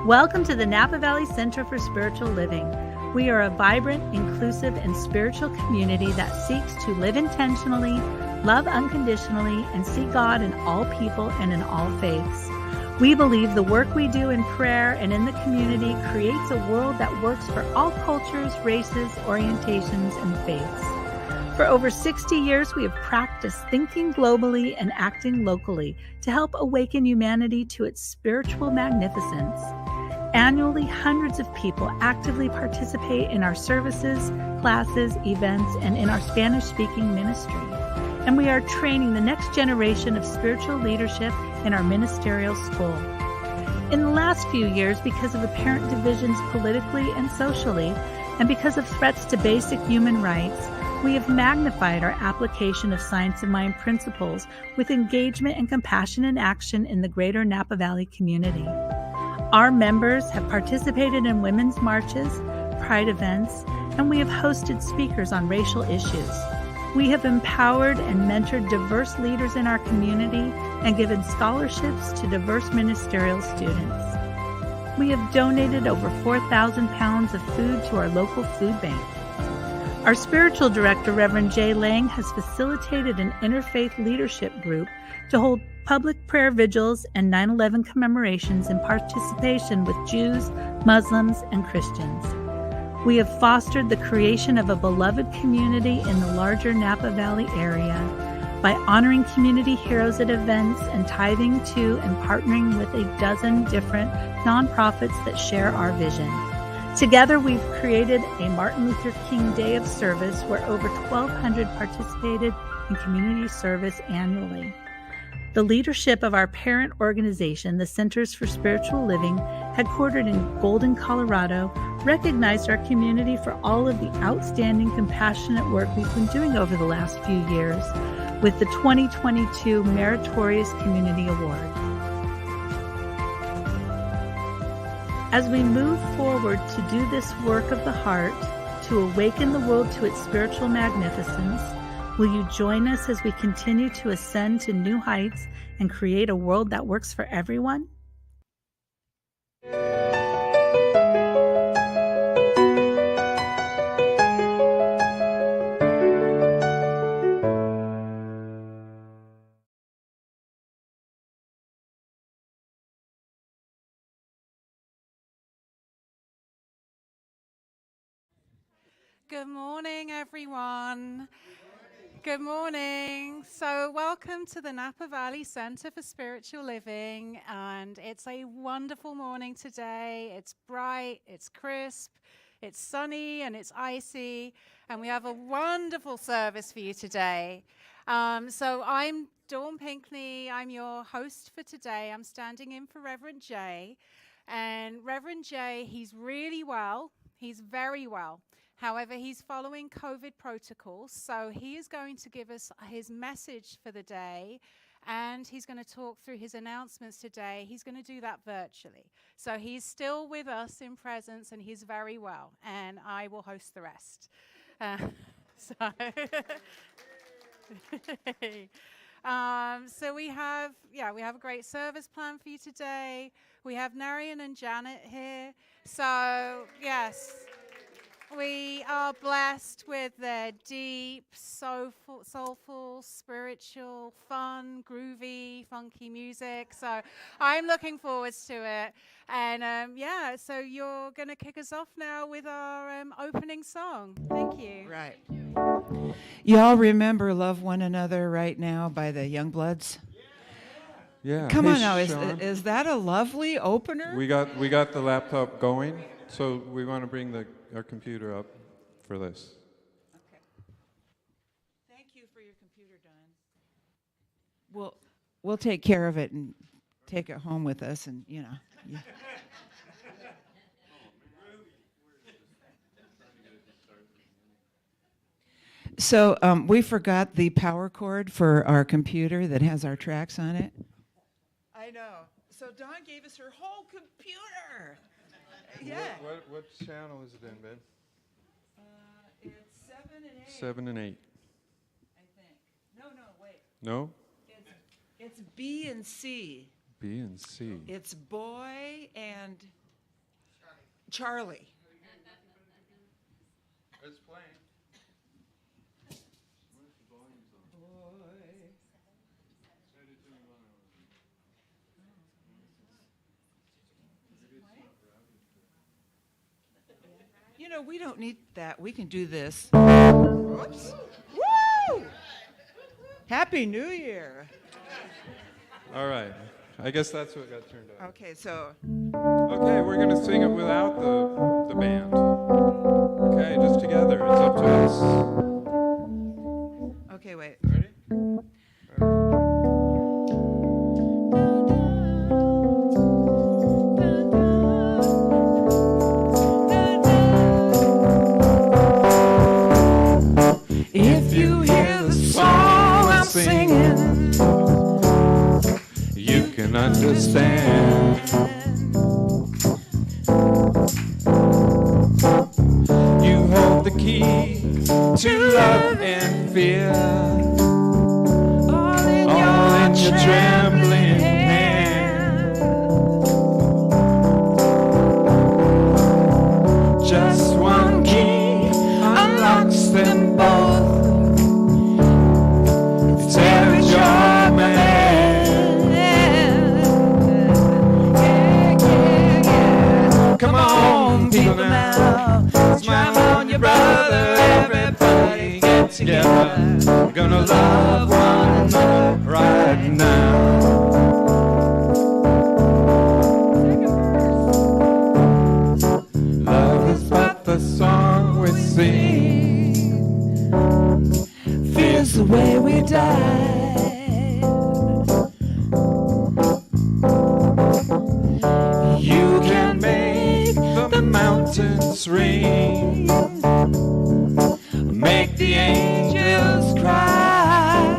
Welcome to the Napa Valley Center for Spiritual Living. We are a vibrant, inclusive, and spiritual community that seeks to live intentionally, love unconditionally, and see God in all people and in all faiths. We believe the work we do in prayer and in the community creates a world that works for all cultures, races, orientations, and faiths. For over 60 years, we have practiced thinking globally and acting locally to help awaken humanity to its spiritual magnificence. Annually, hundreds of people actively participate in our services, classes, events, and in our Spanish-speaking ministry. And we are training the next generation of spiritual leadership in our ministerial school. In the last few years, because of apparent divisions politically and socially, and because of threats to basic human rights, we have magnified our application of science of mind principles with engagement and compassion in action in the greater Napa Valley community. Our members have participated in women's marches, pride events, and we have hosted speakers on racial issues. We have empowered and mentored diverse leaders in our community and given scholarships to diverse ministerial students. We have donated over 4,000 pounds of food to our local food bank. Our spiritual director, Reverend Jay Lang, has facilitated an interfaith leadership group to hold public prayer vigils and 9/11 commemorations in participation with Jews, Muslims, and Christians. We have fostered the creation of a beloved community in the larger Napa Valley area by honoring community heroes at events and tithing to and partnering with a dozen different nonprofits that share our vision. Together, we've created a Martin Luther King Day of Service where over 1,200 participated in community service annually. The leadership of our parent organization, the Centers for Spiritual Living, headquartered in Golden, Colorado, recognized our community for all of the outstanding, compassionate work we've been doing over the last few years with the 2022 Meritorious Community Award. As we move forward to do this work of the heart, to awaken the world to its spiritual magnificence, will you join us as we continue to ascend to new heights and create a world that works for everyone? Good morning, everyone. Good morning. So welcome to the Napa Valley Center for Spiritual Living, and it's a wonderful morning today. It's bright, it's crisp, it's sunny, and it's icy, and we have a wonderful service for you today. So I'm Dawn Pinckney. I'm your host for today. I'm standing in for Reverend Jay, and Reverend Jay, he's really well. He's very well. However, he's following COVID protocols, so he is going to give us his message for the day, and he's going to talk through his announcements today. He's going to do that virtually. So he's still with us in presence, and he's very well, and I will host the rest. So we have a great service plan for you today. We have Narayan and Janet here. So, yes. We are blessed with their deep, soulful, spiritual, fun, groovy, funky music. So I'm looking forward to it. And so you're going to kick us off now with our opening song. Thank you. Right. Y'all remember Love One Another right now by the Youngbloods? Yeah. Come hey, on now, Sean, is that a lovely opener? we got the laptop going, so we want to bring our computer up for this. Okay. Thank you for your computer, Don. We'll take care of it and take it home with us, and you know. Yeah. So we forgot the power cord for our computer that has our tracks on it. I know. So Dawn gave us her whole computer. Yeah. What channel is it in, Ben? It's 7 and 8. 7 and 8. I think. No, wait. No? It's B and C. B and C. It's boy and Charlie. It's playing. You know, we don't need that. We can do this. Whoops. Woo! Happy New Year. All right. I guess that's what got turned on. Okay, so Okay, we're going to sing it without the band. Okay, just together. It's up to us. okay, wait. Ready? If you hear the song I'm singing, You can understand. You hold the key to love and fear, all in all in your trembling hand. Just one key unlocks them both. Tears your man. Come on, people now. Smile on your brother. Everybody get together. We're gonna love one another right now. Love is but the song we sing. Feels the way we die. You can make the mountains ring, make the angels cry.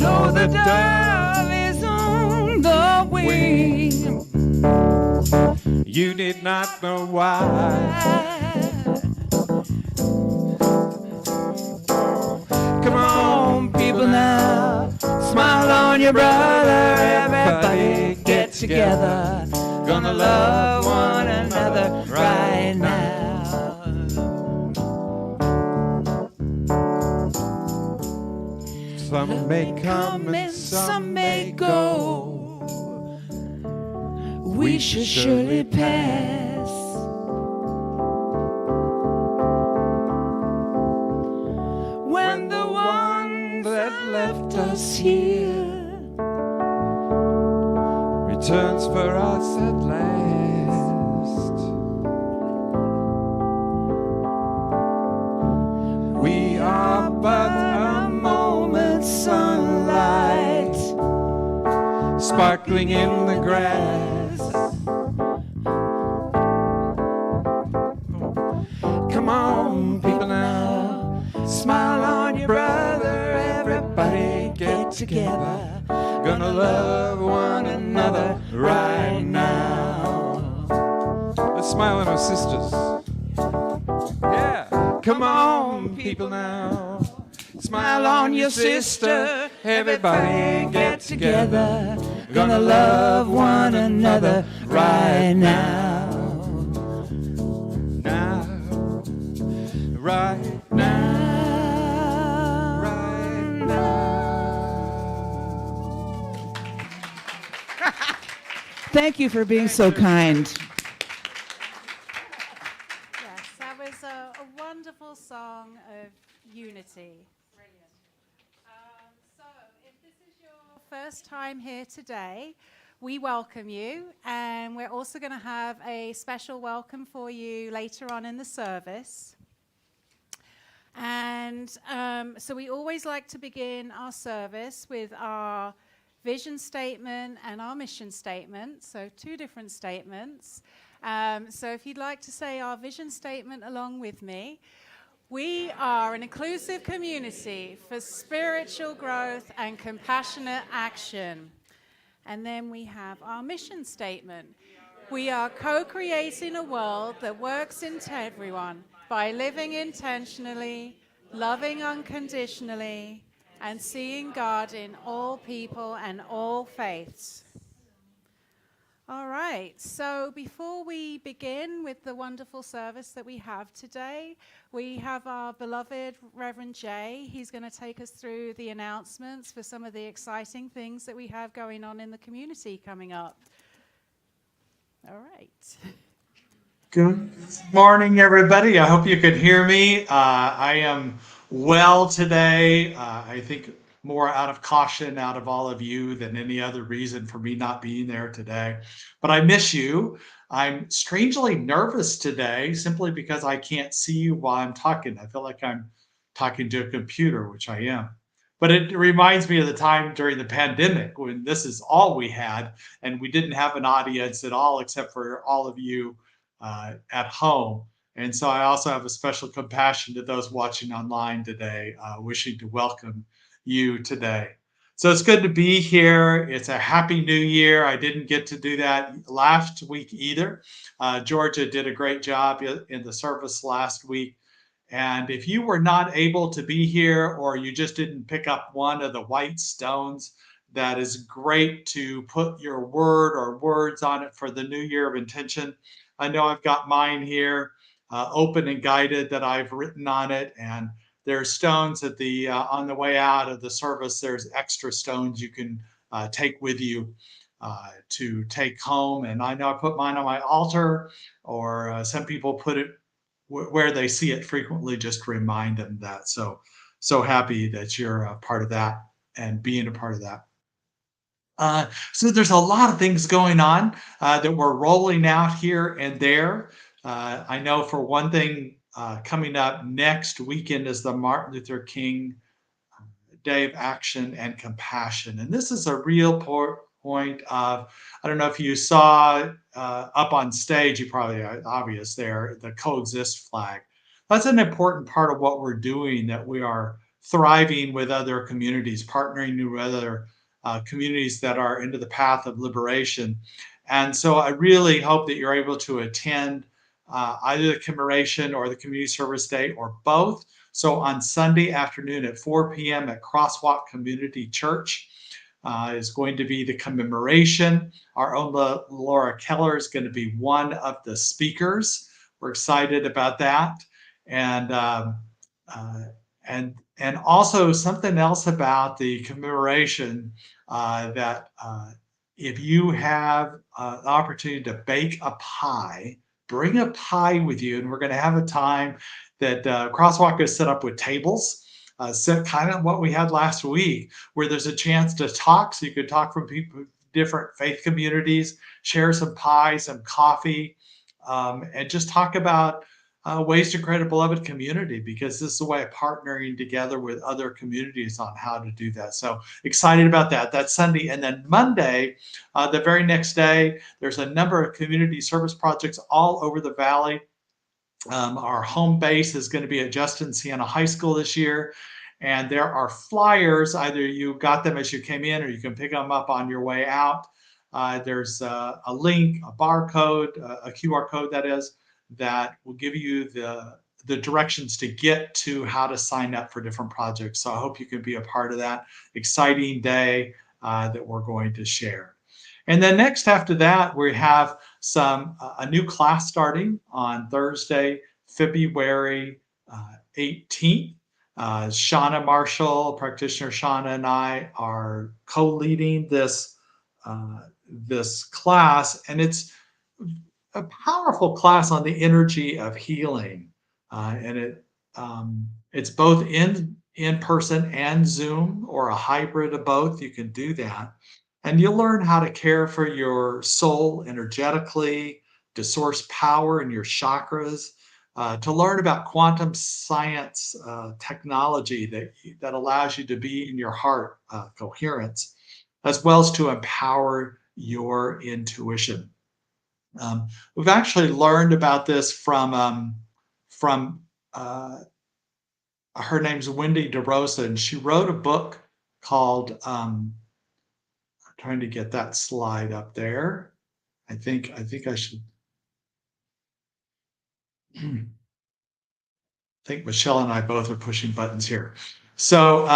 Know the dove is on the wing. You did not know why. Come on, people now. Smile on your brother. Everybody get together. Gonna love one another right now. Some may come and some may go. We should surely pass. When the one that left us here returns for us at last. We are but a moment's sunlight sparkling in the grass. Come on, people now, smile on your brother. Everybody get together. Gonna love one another right now. Let's smile on our sisters. Yeah, come on, people now. Smile on your sister. Everybody get together. Gonna love one another right now. Now, right now. Thank you for being so kind. Yes, that was a wonderful song of unity. Brilliant. So, if this is your first time here today, we welcome you, and we're also going to have a special welcome for you later on in the service. And so we always like to begin our service with our vision statement and our mission statement, so two different statements. So if you'd like to say our vision statement along with me. We are an inclusive community for spiritual growth and compassionate action. And then we have our mission statement. We are co-creating a world that works in everyone by living intentionally, loving unconditionally, and seeing God in all people and all faiths. All right, so before we begin with the wonderful service that we have today, we have our beloved Reverend Jay. He's going to take us through the announcements for some of the exciting things that we have going on in the community coming up. All right. Good morning, everybody. I hope you could hear me. I am well today. I think more out of caution out of all of you than any other reason for me not being there today. But I miss you. I'm strangely nervous today simply because I can't see you while I'm talking. I feel like I'm talking to a computer, which I am. But it reminds me of the time during the pandemic when this is all we had and we didn't have an audience at all except for all of you at home. And so I also have a special compassion to those watching online today, wishing to welcome you today. So it's good to be here. It's a happy new year. I didn't get to do that last week either. Georgia did a great job in the service last week. And if you were not able to be here or you just didn't pick up one of the white stones, that is great to put your word or words on it for the new year of intention. I know I've got mine here, open and guided, that I've written on it. And there's stones at the on the way out of the service. There's extra stones you can take with you to take home. And I know I put mine on my altar, or some people put it where they see it frequently, just to remind them that. So happy that you're a part of that and being a part of that. So there's a lot of things going on that we're rolling out here and there. I know for one thing, coming up next weekend is the Martin Luther King Day of Action and Compassion. And this is a real point of, I don't know if you saw up on stage, you probably obvious there, the coexist flag. That's an important part of what we're doing, that we are thriving with other communities, partnering with other communities that are into the path of liberation. And so I really hope that you're able to attend either the commemoration or the community service day or both. So on Sunday afternoon at 4 p.m. at Crosswalk Community Church is going to be the commemoration. Our own Laura Keller is going to be one of the speakers. We're excited about that. And also something else about the commemoration, that if you have the opportunity to bake a pie, bring a pie with you. And we're going to have a time that Crosswalk is set up with tables, kind of what we had last week, where there's a chance to talk. So you could talk from people, different faith communities, share some pie, some coffee, and just talk about ways to create a beloved community, because this is a way of partnering together with other communities on how to do that. So excited about that. That's Sunday. And then Monday, the very next day, there's a number of community service projects all over the valley. Our home base is going to be at Justin Siena High School this year. And there are flyers. Either you got them as you came in, or you can pick them up on your way out. There's a link, a barcode, a QR code that is, that will give you the directions to get to how to sign up for different projects. So I hope you can be a part of that exciting day that we're going to share. And then next after that, we have a new class starting on Thursday, February 18th. Shauna Marshall, practitioner Shauna, and I are co-leading this class, and it's a powerful class on the energy of healing, and it's both in person and Zoom, or a hybrid of both. You can do that, and you'll learn how to care for your soul energetically, to source power in your chakras, to learn about quantum science technology that allows you to be in your heart coherence, as well as to empower your intuition. We've actually learned about this from her name's Wendy DeRosa, and she wrote a book called, I'm trying to get that slide up there. I think I should. I think Michelle and I both are pushing buttons here. So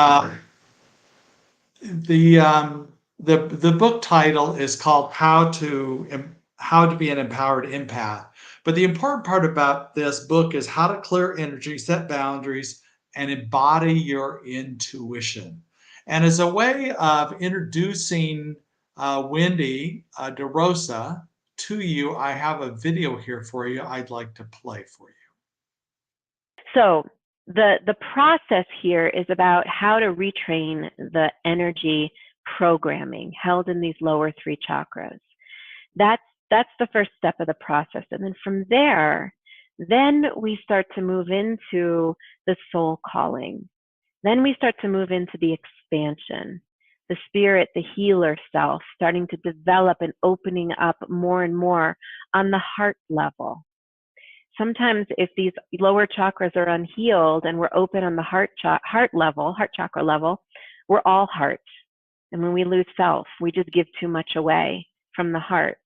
the book title is called How to Be an Empowered Empath. But the important part about this book is how to clear energy, set boundaries, and embody your intuition. And as a way of introducing Wendy DeRosa to you, I have a video here for you I'd like to play for you. So the process here is about how to retrain the energy programming held in these lower three chakras. That's the first step of the process. And then from there, then we start to move into the soul calling. Then we start to move into the expansion, the spirit, the healer self, starting to develop and opening up more and more on the heart level. Sometimes if these lower chakras are unhealed and we're open on the heart chakra level, we're all heart. And when we lose self, we just give too much away from the heart.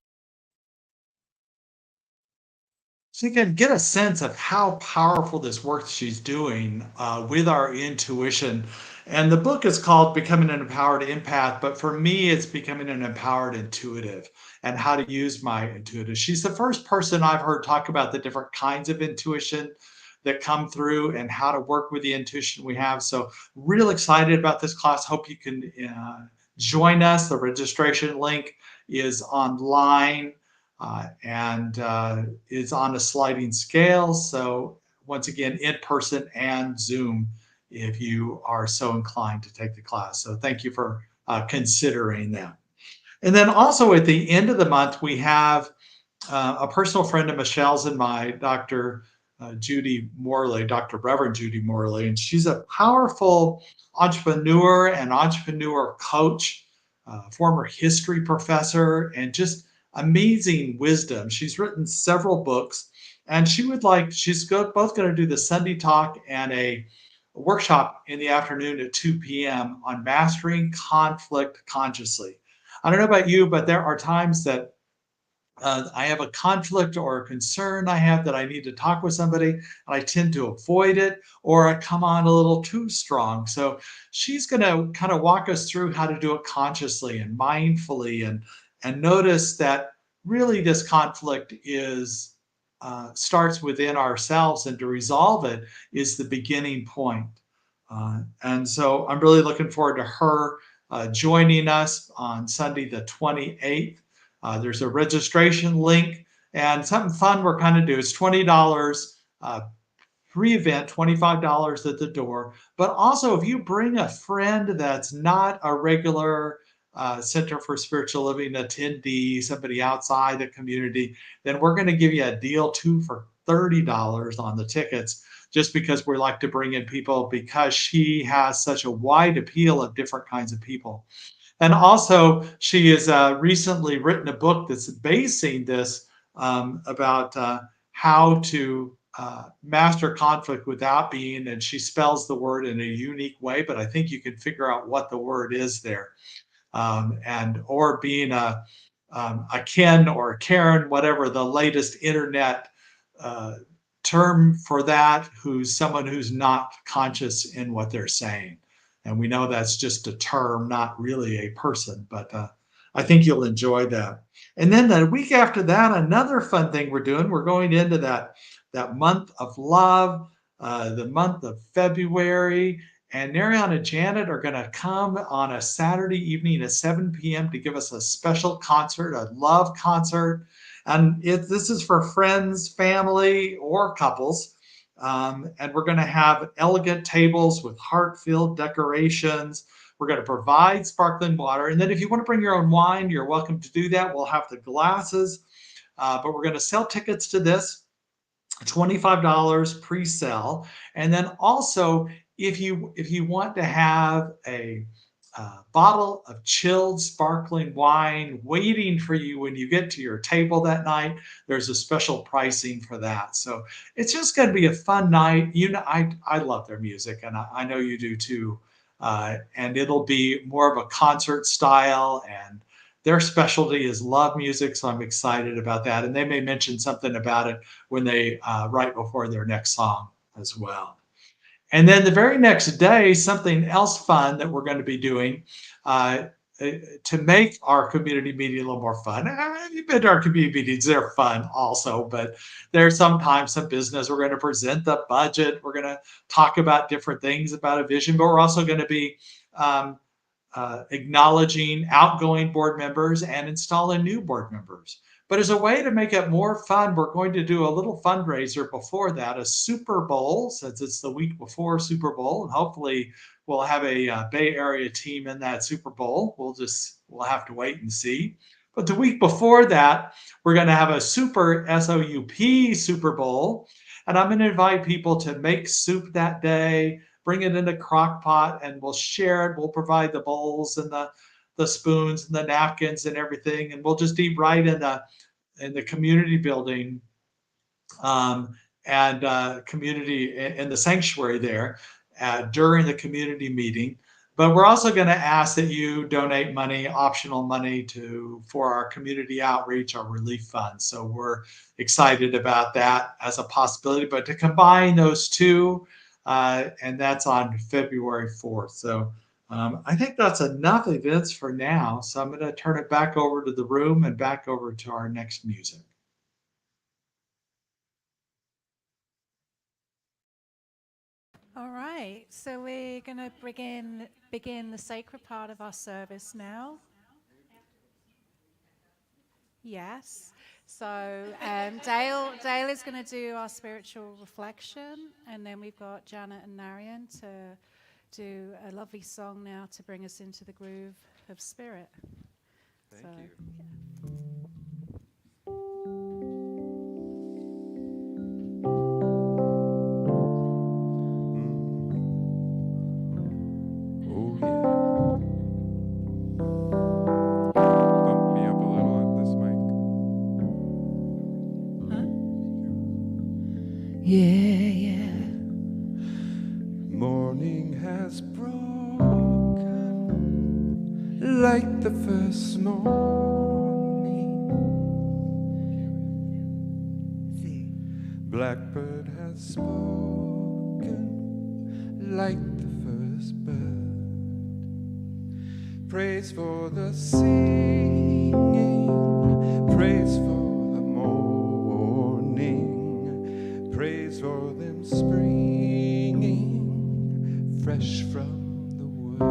So you can get a sense of how powerful this work she's doing with our intuition. And the book is called Becoming an Empowered Empath, but for me, it's Becoming an Empowered Intuitive and how to use my intuitive. She's the first person I've heard talk about the different kinds of intuition that come through and how to work with the intuition we have. So real excited about this class. Hope you can join us. The registration link is online. And is on a sliding scale. So once again, in person and Zoom, if you are so inclined to take the class. So thank you for considering that. And then also at the end of the month, we have a personal friend of Michelle's and my, Dr. Judy Morley, Dr. Reverend Judy Morley, and she's a powerful entrepreneur and entrepreneur coach, former history professor, and just amazing wisdom. She's written several books, and she's both going to do the Sunday talk and a workshop in the afternoon at 2 p.m. on mastering conflict consciously. I don't know about you, but there are times that I have a conflict or a concern I have that I need to talk with somebody, and I tend to avoid it, or I come on a little too strong. So she's going to kind of walk us through how to do it consciously and mindfully, and notice that really this conflict starts within ourselves, and to resolve it is the beginning point. And so I'm really looking forward to her joining us on Sunday the 28th. There's a registration link, and something fun we're kind of do. It's $20 pre-event, $25 at the door. But also, if you bring a friend that's not a regular Center for Spiritual Living attendee, somebody outside the community, then we're going to give you a deal too for $30 on the tickets, just because we like to bring in people, because she has such a wide appeal of different kinds of people. And also, she has recently written a book that's basing this about how to master conflict without being, and she spells the word in a unique way, but I think you can figure out what the word is there. Or being a Ken or a Karen, whatever the latest internet term for that, who's someone who's not conscious in what they're saying. And we know that's just a term, not really a person, but I think you'll enjoy that. And then the week after that, another fun thing we're doing, we're going into that month of love, the month of February. And Narayan and Janet are going to come on a Saturday evening at 7 p.m. to give us a special concert, a love concert. And this is for friends, family, or couples. And we're going to have elegant tables with heart-filled decorations. We're going to provide sparkling water. And then if you want to bring your own wine, you're welcome to do that. We'll have the glasses. But we're going to sell tickets to this, $25 pre-sale. And then also, if you want to have a bottle of chilled sparkling wine waiting for you when you get to your table that night, there's a special pricing for that. So it's just going to be a fun night. You know, I love their music, and I know you do too. And it'll be more of a concert style, and their specialty is love music, so I'm excited about that. And they may mention something about it when they right before their next song as well. And then the very next day, something else fun that we're going to be doing to make our community meeting a little more fun. You've been to our community meetings, they're fun also, but there's sometimes some business. We're going to present the budget. We're going to talk about different things about a vision, but we're also going to be acknowledging outgoing board members and installing new board members. But as a way to make it more fun, we're going to do a little fundraiser before that, a Super Bowl, since it's the week before Super Bowl, and hopefully we'll have a Bay Area team in that Super Bowl. We'll have to wait and see. But the week before that, we're going to have a Super SOUP Super Bowl, and I'm going to invite people to make soup that day, bring it in a crock pot, and we'll share it. We'll provide the bowls and the spoons and the napkins and everything, and we'll just eat right in the community building and community in the sanctuary there during the community meeting. But we're also going to ask that you donate money, optional money, for our community outreach, our relief fund. So we're excited about that as a possibility. But to combine those two, and that's on February 4th. So I think that's enough events for now. So I'm going to turn it back over to the room and back over to our next music. All right, so we're going to begin the sacred part of our service now. Yes. So Dale is going to do our spiritual reflection, and then we've got Janet and Narayan to do a lovely song now to bring us into the groove of spirit. Thank you. Yeah. Oh yeah. Bump me up a little at this mic. Yeah, yeah. Morning has broken like the first morning. See. Blackbird has spoken like the first bird. Praise for the singing, praise for the morning, praise for them springing fresh from the world.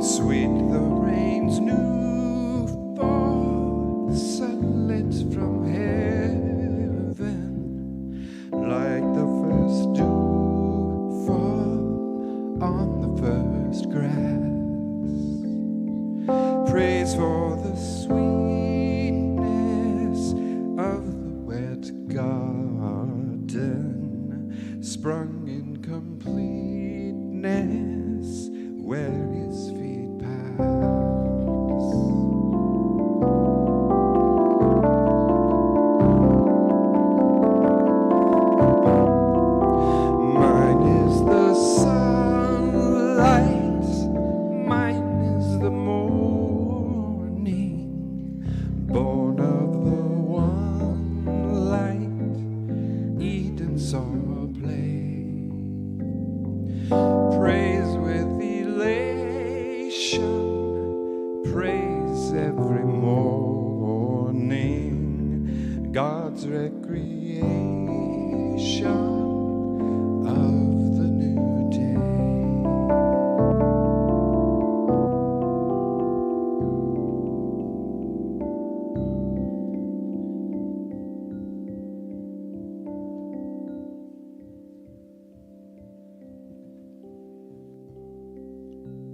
Sweet the rain's new fall, the sunlit from heaven, like the first dew fall on the first grass. Praise for the sweetness of the wet garden, sprung in completeness where his feet pass. Mine is the sunlight, mine is the morning, born of the one light Eden saw play. Praise with elation, praise every morning, God's recreation of the new day.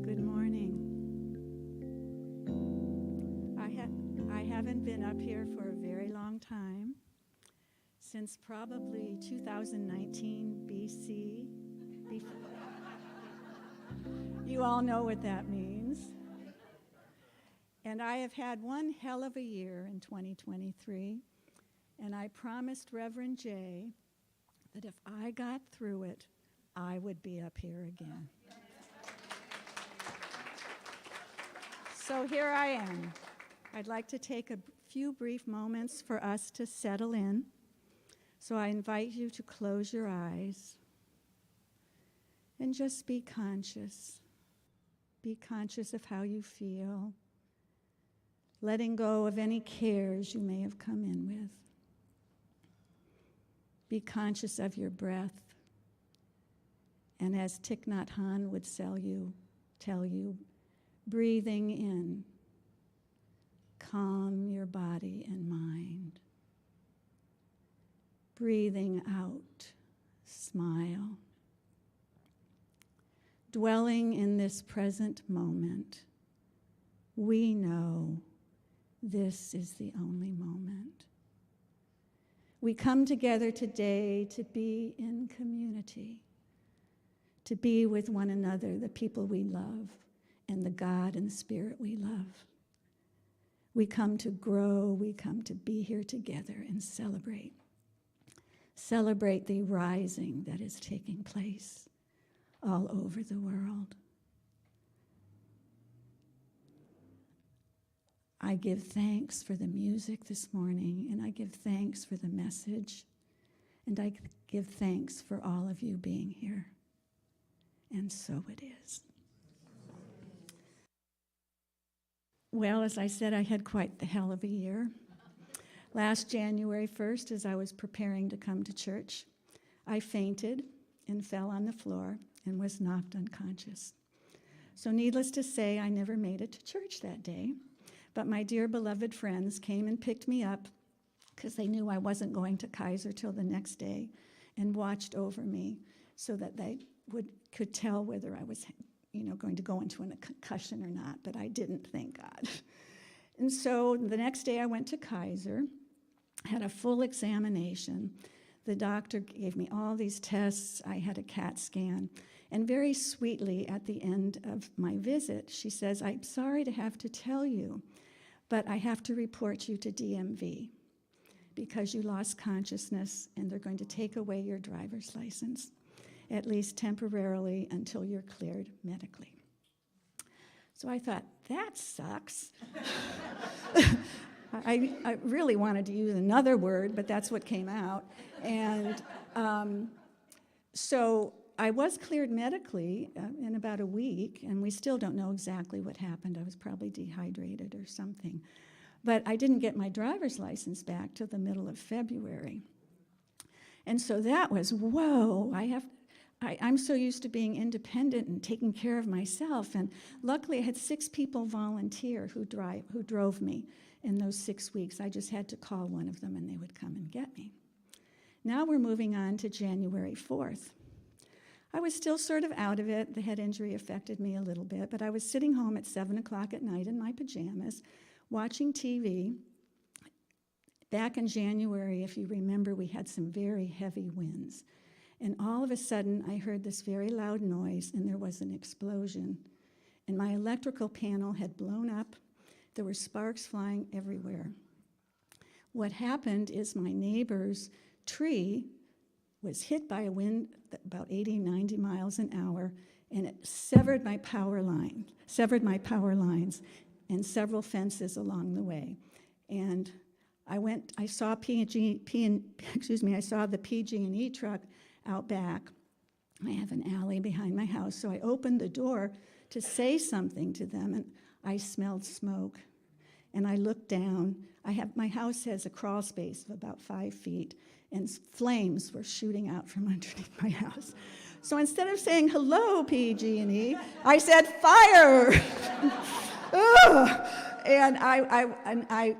Good morning. I haven't been up here for a very long time, since probably 2019 BC. You all know what that means. And I have had one hell of a year in 2023, and I promised Reverend Jay that if I got through it, I would be up here again. So here I am. I'd like to take a few brief moments for us to settle in So I invite you to close your eyes and just be conscious. Be conscious of how you feel, letting go of any cares you may have come in with. Be conscious of your breath. And as Thich Nhat Hanh would tell you, breathing in, calm your body and mind. Breathing out, smile. Dwelling in this present moment, we know this is the only moment. We come together today to be in community, to be with one another, the people we love, and the God and Spirit we love. We come to grow, we come to be here together and celebrate. Celebrate the rising that is taking place all over the world. I give thanks for the music this morning, and I give thanks for the message, and I give thanks for all of you being here. And so it is. Well, as I said, I had quite the hell of a year. Last January 1st, as I was preparing to come to church, I fainted and fell on the floor and was knocked unconscious. So needless to say, I never made it to church that day. But my dear beloved friends came and picked me up because they knew I wasn't going to Kaiser till the next day and watched over me so that they could tell whether I was going to go into a concussion or not, but I didn't, thank God. And so the next day I went to Kaiser, had a full examination. The doctor gave me all these tests. I had a CAT scan. And very sweetly at the end of my visit, she says, "I'm sorry to have to tell you, but I have to report you to DMV because you lost consciousness and they're going to take away your driver's license, at least temporarily until you're cleared medically." So I thought, that sucks. I really wanted to use another word, but that's what came out. And so I was cleared medically in about a week, and we still don't know exactly what happened. I was probably dehydrated or something. But I didn't get my driver's license back till the middle of February. And so that was, whoa, I'm so used to being independent and taking care of myself. And luckily I had 6 people volunteer who drove me in those 6 weeks. I just had to call one of them and they would come and get me. Now we're moving on to January 4th. I was still sort of out of it. The head injury affected me a little bit, but I was sitting home at 7 o'clock at night in my pajamas, watching TV. Back in January, if you remember, we had some very heavy winds. And all of a sudden, I heard this very loud noise, and there was an explosion. And my electrical panel had blown up. There were sparks flying everywhere. What happened is my neighbor's tree was hit by a wind about 80, 90 miles an hour, and it severed my power lines and several fences along the way. And I saw I saw the PG&E truck out back. I have an alley behind my house, so I opened the door to say something to them, and I smelled smoke. And I looked down. My house has a crawl space of about 5 feet, and flames were shooting out from underneath my house. So instead of saying, "Hello, PG&E," I said, "Fire!" And I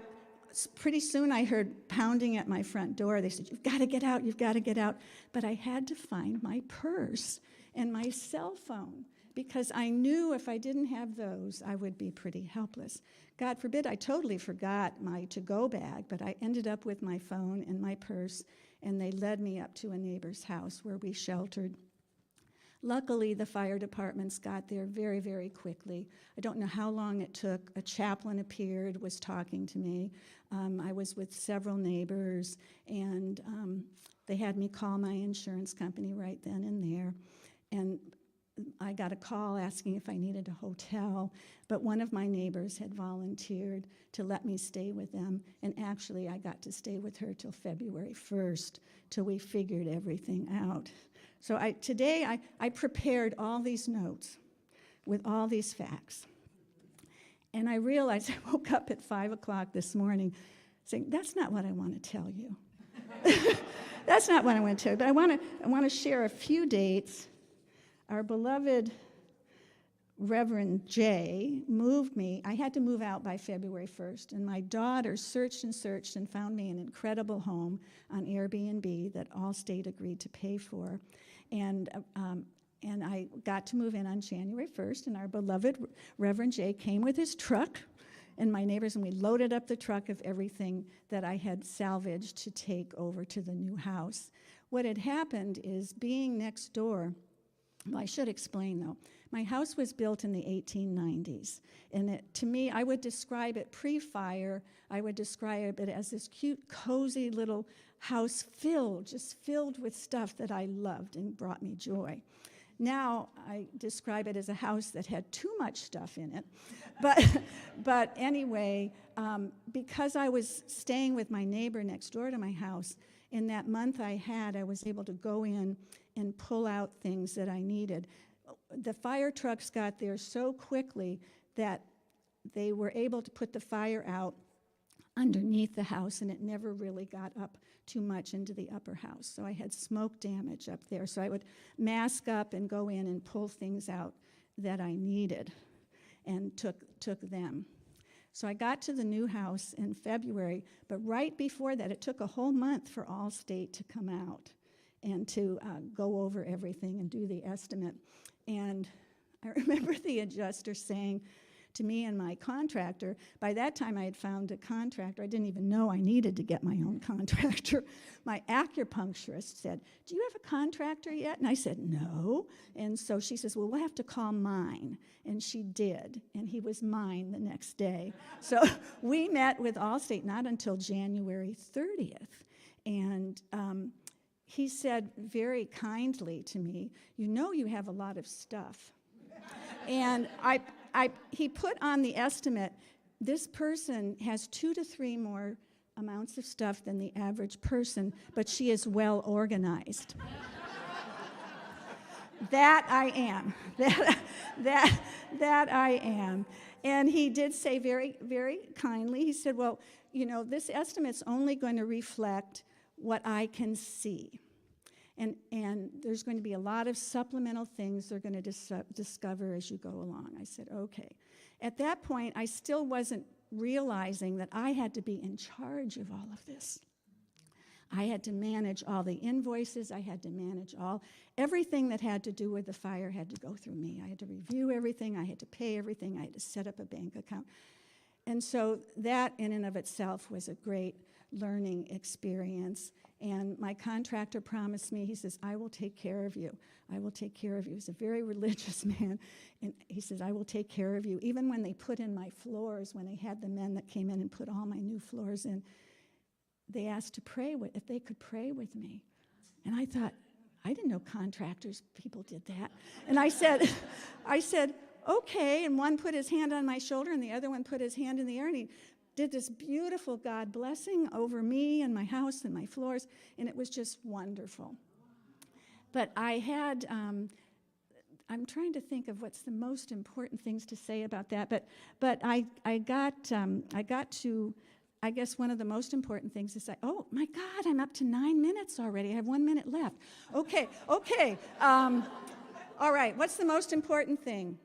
pretty soon I heard pounding at my front door. They said, "You've got to get out, you've got to get out." But I had to find my purse and my cell phone because I knew if I didn't have those, I would be pretty helpless. God forbid, I totally forgot my to-go bag, but I ended up with my phone and my purse, and they led me up to a neighbor's house where we sheltered. Luckily, the fire departments got there very, very quickly. I don't know how long it took. A chaplain appeared, was talking to me. I was with several neighbors, and they had me call my insurance company right then and there. And I got a call asking if I needed a hotel, but one of my neighbors had volunteered to let me stay with them, and actually I got to stay with her till February 1st, till we figured everything out. So today I prepared all these notes with all these facts, and I realized I woke up at 5 o'clock this morning saying, that's not what I want to tell you. That's not what I want to tell you, but I want to share a few dates. Our beloved Reverend J moved me. I had to move out by February 1st, and my daughter searched and searched and found me an incredible home on Airbnb that Allstate agreed to pay for. And I got to move in on January 1st, and our beloved Reverend J came with his truck and my neighbors, and we loaded up the truck of everything that I had salvaged to take over to the new house. What had happened is, being next door, well, I should explain, though. My house was built in the 1890s, and to me, I would describe it pre-fire. I would describe it as this cute, cozy little house just filled with stuff that I loved and brought me joy. Now, I describe it as a house that had too much stuff in it. But anyway, because I was staying with my neighbor next door to my house, in that month I was able to go in and pull out things that I needed. The fire trucks got there so quickly that they were able to put the fire out underneath the house, and it never really got up too much into the upper house. So I had smoke damage up there. So I would mask up and go in and pull things out that I needed and took them. So I got to the new house in February, but right before that, it took a whole month for Allstate to come out and to go over everything and do the estimate. And I remember the adjuster saying to me and my contractor, by that time I had found a contractor. I didn't even know I needed to get my own contractor. My acupuncturist said, do you have a contractor yet? And I said, no. And so she says, well, we'll have to call mine. And she did, and he was mine the next day. So we met with Allstate not until January 30th. And he said very kindly to me, you know you have a lot of stuff. And he put on the estimate, this person has 2 to 3 more amounts of stuff than the average person, but she is well organized. That I am. That I am. And he did say very, very kindly, he said, well, you know, this estimate's only going to reflect what I can see. And there's going to be a lot of supplemental things they're going to discover as you go along. I said, okay. At that point, I still wasn't realizing that I had to be in charge of all of this. I had to manage all the invoices. I had to manage everything that had to do with the fire had to go through me. I had to review everything. I had to pay everything. I had to set up a bank account. And so that in and of itself was a great learning experience. And my contractor promised me, he says, I will take care of you. I will take care of you. He's a very religious man. And he says, I will take care of you. Even when they put in my floors, when they had the men that came in and put all my new floors in, they asked to pray if they could pray with me. And I thought, I didn't know people did that. And I said, okay. And one put his hand on my shoulder and the other one put his hand in the air, and he did this beautiful God blessing over me and my house and my floors, and it was just wonderful. But I had, I'm trying to think of what's the most important things to say about that, but I got to, I guess one of the most important things is say, oh my God, I'm up to 9 minutes already. I have 1 minute left. Okay. All right, what's the most important thing?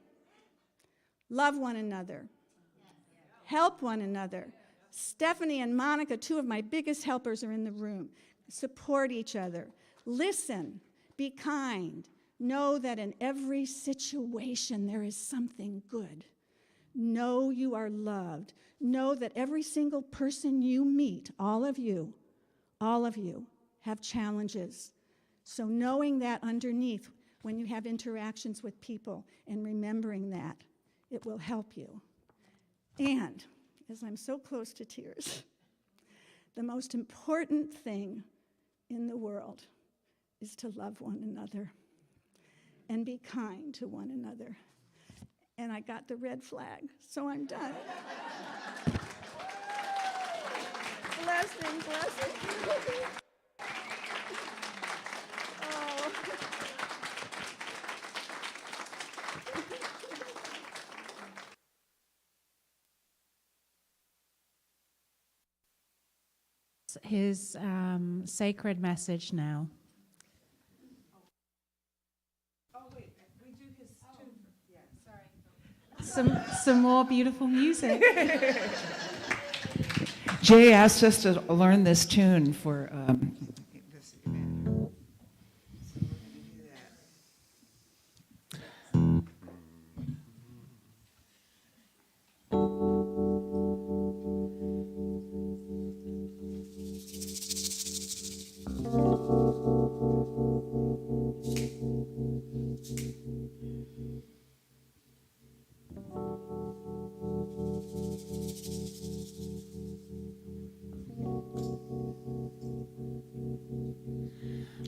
Love one another. Help one another. Stephanie and Monica, 2 of my biggest helpers, are in the room. Support each other. Listen. Be kind. Know that in every situation there is something good. Know you are loved. Know that every single person you meet, all of you, have challenges. So knowing that underneath when you have interactions with people and remembering that, it will help you. And, as I'm so close to tears, the most important thing in the world is to love one another. and be kind to one another. And I got the red flag, so I'm done. Blessings, blessings. Oh. His sacred message now. Oh, wait, we do his tune. Yeah, sorry. Some more beautiful music. Jay asked us to learn this tune for this event. So we're going to do that.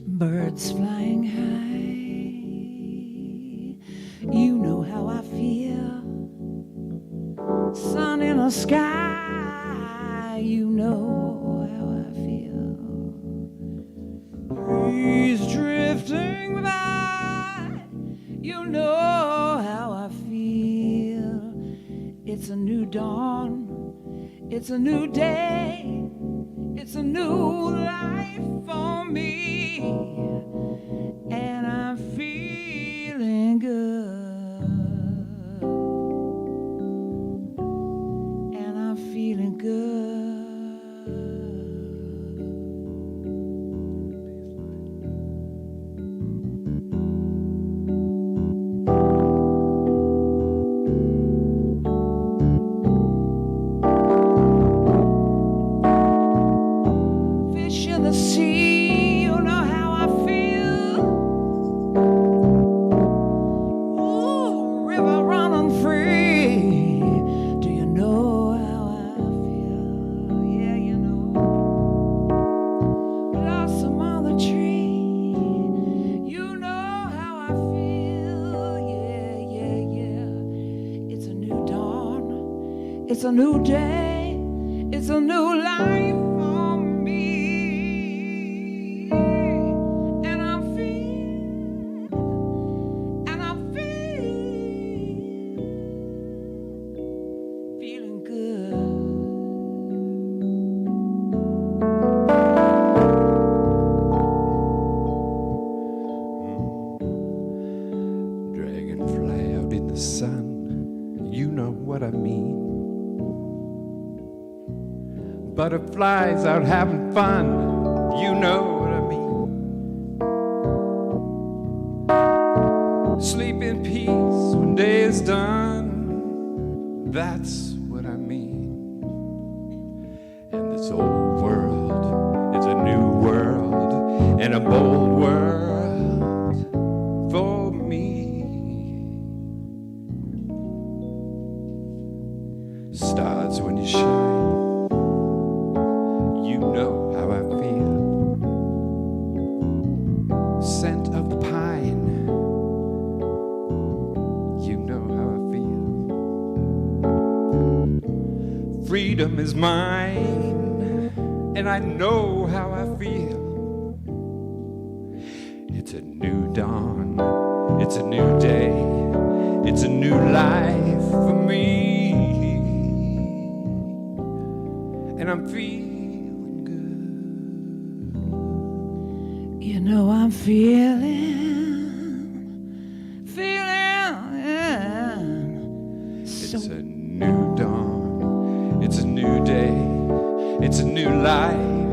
Birds flying high, you know how I feel. Sun in the sky, you know how I feel. Breeze drifting by, you know how I feel. It's a new dawn, it's a new day, it's a new life for me. And I'm feeling good. And I'm feeling good. Fish in the sea, you know how I feel. Ooh, river running free. Do you know how I feel? Yeah, you know. Blossom on the tree. You know how I feel. Yeah, yeah, yeah. It's a new dawn. It's a new day. It's a new life for me. And I'm feeling, feeling good. Dragonfly out in the sun, you know what I mean. Butterflies out having fun, you know what I mean. Sleep in peace when day is done, that's what I mean. And this old world, it's a new world, and a bold world for me. Stars when you shine, you know how I feel. Scent of the pine, you know how I feel. Freedom is mine, and I know how I feel. It's a new dawn, it's a new day, it's a new life for me. And I'm feeling good. You know I'm feeling. So It's a new dawn, it's a new day, it's a new life.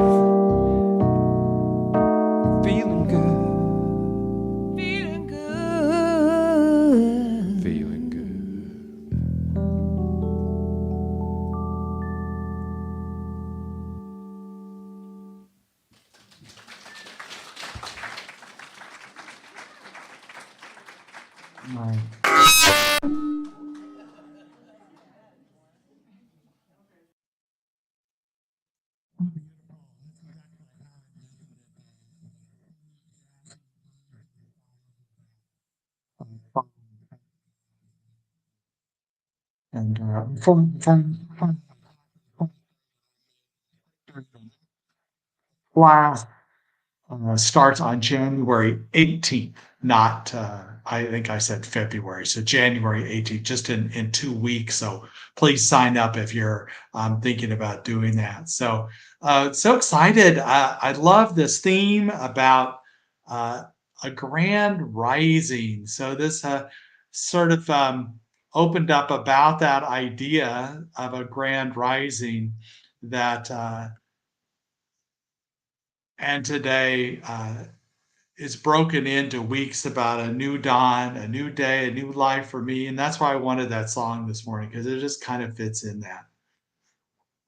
Feeling good, feeling good. feeling good. And from class starts on January 18th, not, I think I said February. So January 18th, just in 2 weeks. So please sign up if you're thinking about doing that. So, so excited. I love this theme about a grand rising. So this sort of opened up about that idea of a grand rising that, and today, is broken into weeks about a new dawn, a new day, a new life for me. And that's why I wanted that song this morning, because it just kind of fits in that.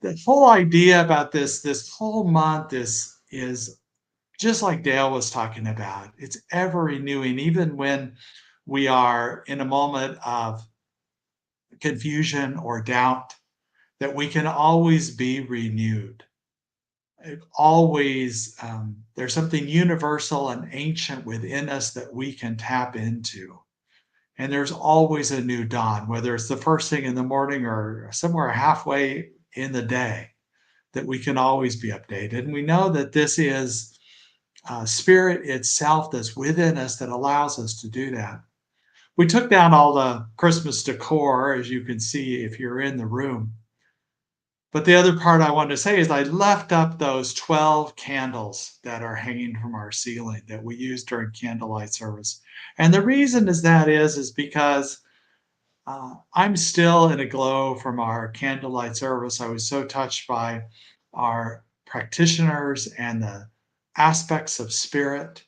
The whole idea about this whole month is just like Dale was talking about. It's ever renewing, even when we are in a moment of confusion or doubt, that we can always be renewed. It always, there's something universal and ancient within us that we can tap into. And there's always a new dawn, whether it's the first thing in the morning or somewhere halfway in the day, that we can always be updated. And we know that this is spirit itself that's within us that allows us to do that. We took down all the Christmas decor, as you can see if you're in the room. But the other part I wanted to say is I left up those 12 candles that are hanging from our ceiling that we use during candlelight service. And the reason is because I'm still in a glow from our candlelight service. I was so touched by our practitioners and the aspects of spirit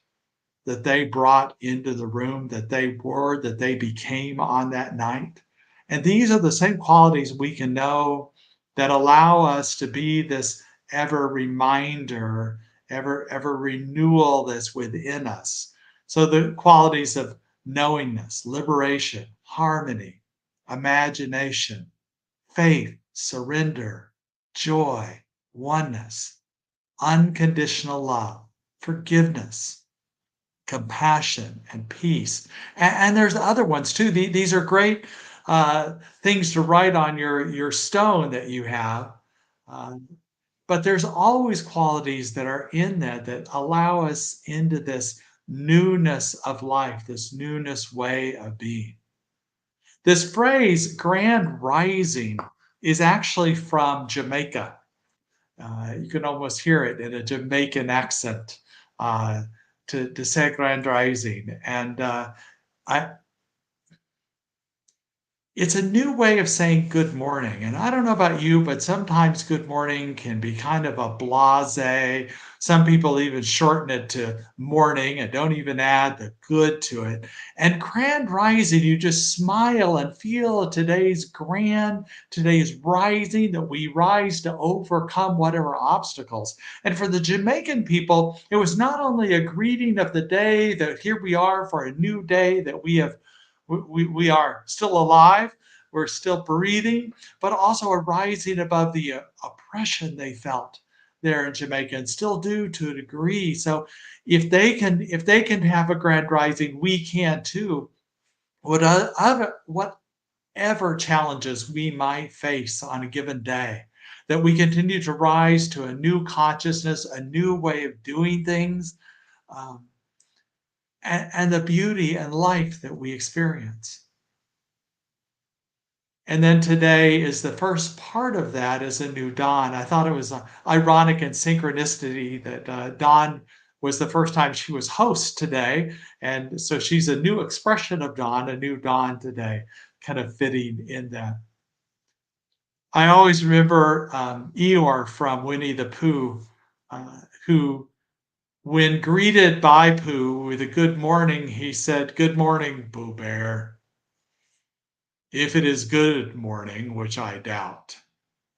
that they brought into the room, that they became on that night. And these are the same qualities we can know that allow us to be this ever reminder, ever renewal that's within us. So the qualities of knowingness, liberation, harmony, imagination, faith, surrender, joy, oneness, unconditional love, forgiveness, compassion, and peace. And there's other ones too. These are great things to write on your stone that you have. But there's always qualities that are in that allow us into this newness of life, this newness way of being. This phrase, grand rising, is actually from Jamaica. You can almost hear it in a Jamaican accent to say grand rising. And it's a new way of saying good morning. And I don't know about you, but sometimes good morning can be kind of a blase. Some people even shorten it to morning and don't even add the good to it. And grand rising, you just smile and feel today's rising, that we rise to overcome whatever obstacles. And for the Jamaican people, it was not only a greeting of the day that here we are for a new day, that we are still alive, we're still breathing, but also a rising above the oppression they felt there in Jamaica and still do to a degree. So if they can have a grand rising, we can too. Whatever challenges we might face on a given day, that we continue to rise to a new consciousness, a new way of doing things, and the beauty and life that we experience. And then today is the first part of that is a new dawn. I thought it was ironic and synchronicity that Dawn was the first time she was host today. And so she's a new expression of dawn, a new dawn today, kind of fitting in that. I always remember Eeyore from Winnie the Pooh, who, when greeted by Pooh with a good morning, he said, "Good morning, Pooh Bear. If it is good morning, which I doubt."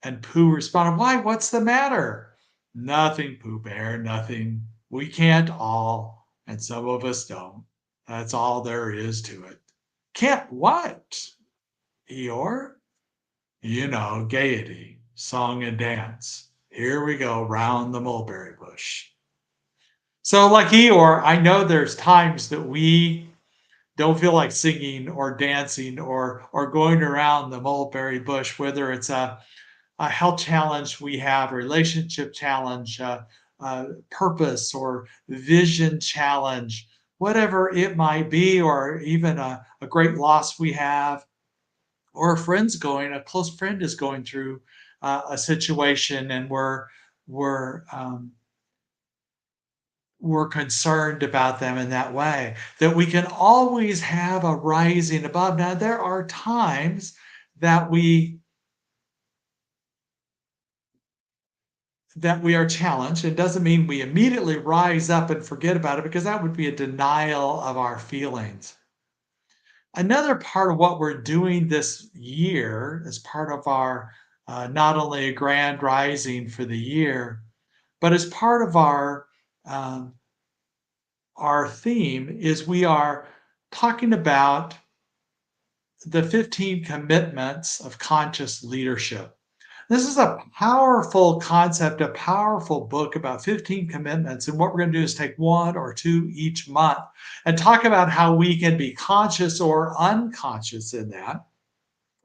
And Pooh responded, "Why, what's the matter?" "Nothing, Pooh Bear, nothing. We can't all, and some of us don't. That's all there is to it." "Can't what?" "Eeyore? You know, gaiety, song and dance. Here we go round the mulberry bush." So like Eeyore, I know there's times that we don't feel like singing or dancing or going around the mulberry bush, whether it's a health challenge we have, a relationship challenge, purpose or vision challenge, whatever it might be, or even a great loss we have, or a close friend is going through a situation, and we're we're concerned about them in that way, that we can always have a rising above. Now, there are times that we are challenged. It doesn't mean we immediately rise up and forget about it, because that would be a denial of our feelings. Another part of what we're doing this year as part of our not only a grand rising for the year, but as part of um, our theme is we are talking about the 15 commitments of conscious leadership. This is a powerful concept, a powerful book about 15 commitments. And what we're going to do is take one or two each month and talk about how we can be conscious or unconscious in that.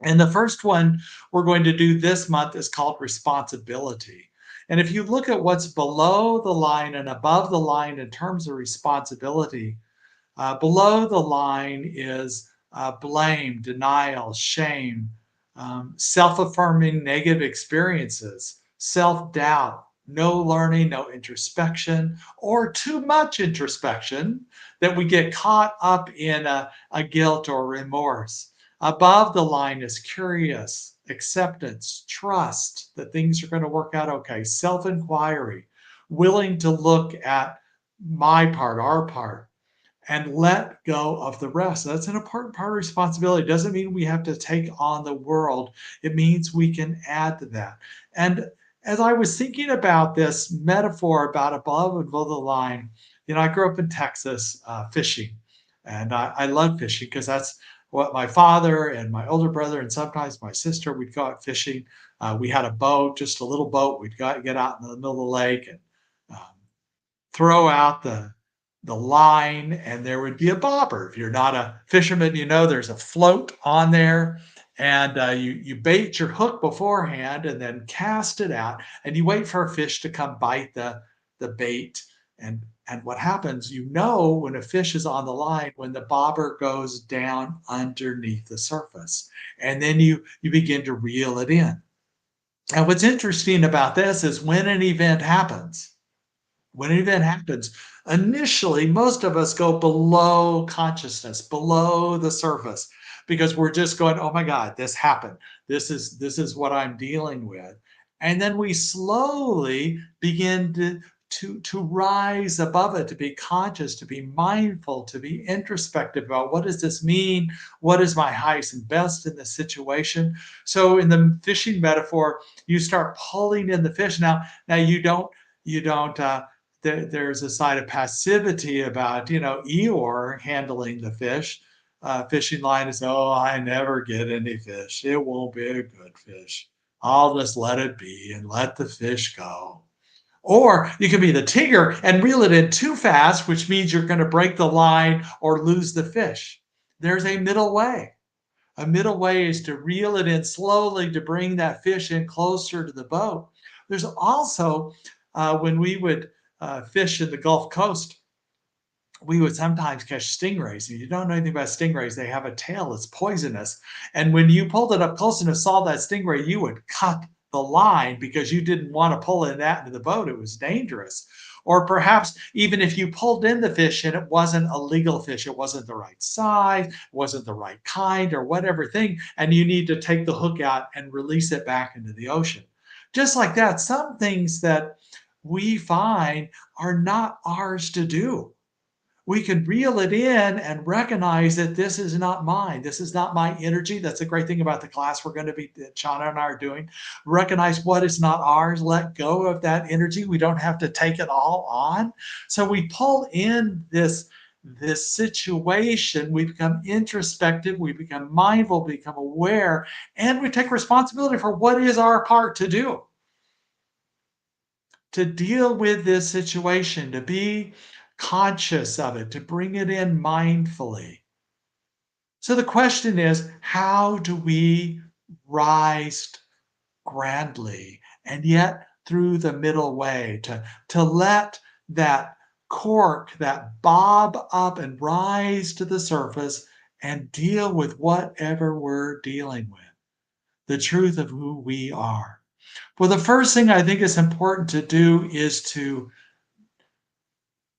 And the first one we're going to do this month is called responsibility. And if you look at what's below the line and above the line in terms of responsibility, below the line is blame, denial, shame, self-affirming negative experiences, self-doubt, no learning, no introspection, or too much introspection that we get caught up in a guilt or remorse. Above the line is curious, acceptance, trust that things are going to work out okay, self-inquiry, willing to look at my part, our part, and let go of the rest. That's an important part of responsibility. It doesn't mean we have to take on the world. It means we can add to that. And as I was thinking about this metaphor about above and below the line, I grew up in Texas fishing, and I love fishing because that's what my father and my older brother and sometimes my sister, we'd go out fishing. We had a boat, just a little boat. We'd get out in the middle of the lake and um, throw out the line, and there would be a bobber. If you're not a fisherman, there's a float on there, and you bait your hook beforehand and then cast it out, and you wait for a fish to come bite the bait. And what happens, when a fish is on the line, when the bobber goes down underneath the surface, and then you begin to reel it in. And what's interesting about this is when an event happens, initially, most of us go below consciousness, below the surface, because we're just going, oh my God, this happened. This is what I'm dealing with. And then we slowly begin to rise above it, to be conscious, to be mindful, to be introspective about what does this mean? What is my highest and best in this situation? So in the fishing metaphor, you start pulling in the fish. Now you don't there's a side of passivity about, Eeyore handling the fish. Fishing line is, oh, I never get any fish. It won't be a good fish. I'll just let it be and let the fish go. Or you can be the Tigger and reel it in too fast, which means you're going to break the line or lose the fish. There's a middle way. A middle way is to reel it in slowly to bring that fish in closer to the boat. There's also, when we would fish in the Gulf Coast, we would sometimes catch stingrays. If you don't know anything about stingrays, they have a tail that's poisonous. And when you pulled it up close enough, saw that stingray, you would cut the line because you didn't want to pull that into the boat. It was dangerous. Or perhaps even if you pulled in the fish and it wasn't a legal fish, it wasn't the right size, wasn't the right kind or whatever thing, and you need to take the hook out and release it back into the ocean. Just like that, some things that we find are not ours to do. We can reel it in and recognize that this is not mine. This is not my energy. That's a great thing about the class we're going to be, Shauna and I are doing. Recognize what is not ours. Let go of that energy. We don't have to take it all on. So we pull in this situation. We become introspective. We become mindful, become aware, and we take responsibility for what is our part to do. To deal with this situation, to be conscious of it, to bring it in mindfully. So the question is, how do we rise grandly and yet through the middle way to let that cork, that bob up and rise to the surface and deal with whatever we're dealing with, the truth of who we are? Well, the first thing I think is important to do is to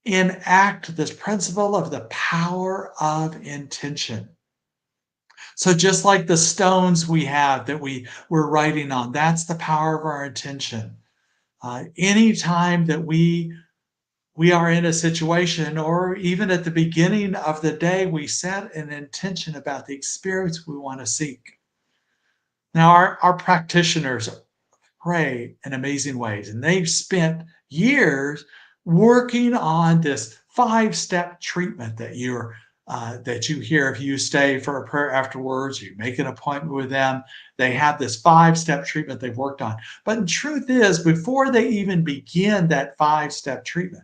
enact this principle of the power of intention. So just like the stones we have that we're writing on, that's the power of our intention. Anytime that we are in a situation, or even at the beginning of the day, we set an intention about the experience we want to seek. Now, our practitioners pray in amazing ways, and they've spent years working on this 5-step treatment that you hear if you stay for a prayer afterwards, you make an appointment with them. They have this 5-step treatment they've worked on. But the truth is, before they even begin that 5-step treatment,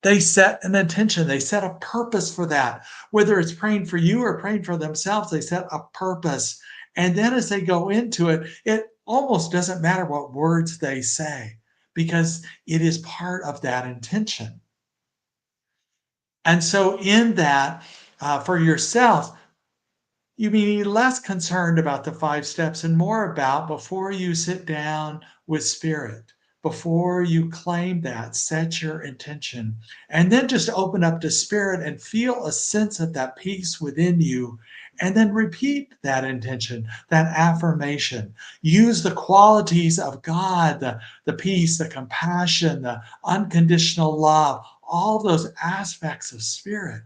they set an intention. They set a purpose for that. Whether it's praying for you or praying for themselves, they set a purpose. And then as they go into it, it almost doesn't matter what words they say, because it is part of that intention. And so in that, for yourself, you be less concerned about the 5 steps and more about, before you sit down with Spirit, before you claim that, set your intention, and then just open up to Spirit and feel a sense of that peace within you. And then repeat that intention, that affirmation. Use the qualities of God, the peace, the compassion, the unconditional love, all those aspects of Spirit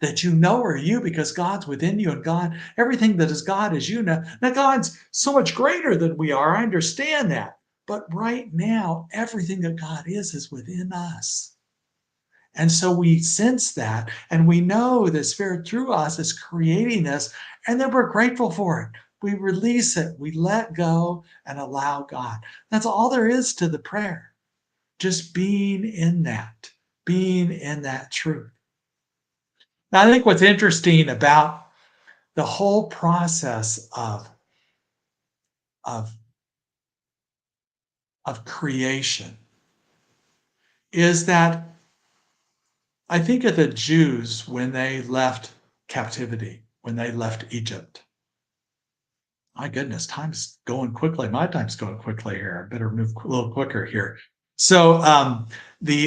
that you know are you, because God's within you, and God, everything that is God is you. Now God's so much greater than we are. I understand that. But right now, everything that God is within us. And so we sense that, and we know the Spirit through us is creating this, and then we're grateful for it. We release it, we let go and allow God. That's all there is to the prayer. Just being in that truth. Now, I think what's interesting about the whole process of creation is that I think of the Jews when they left captivity, when they left Egypt. My goodness, time's going quickly. My time's going quickly here. I better move a little quicker here. So they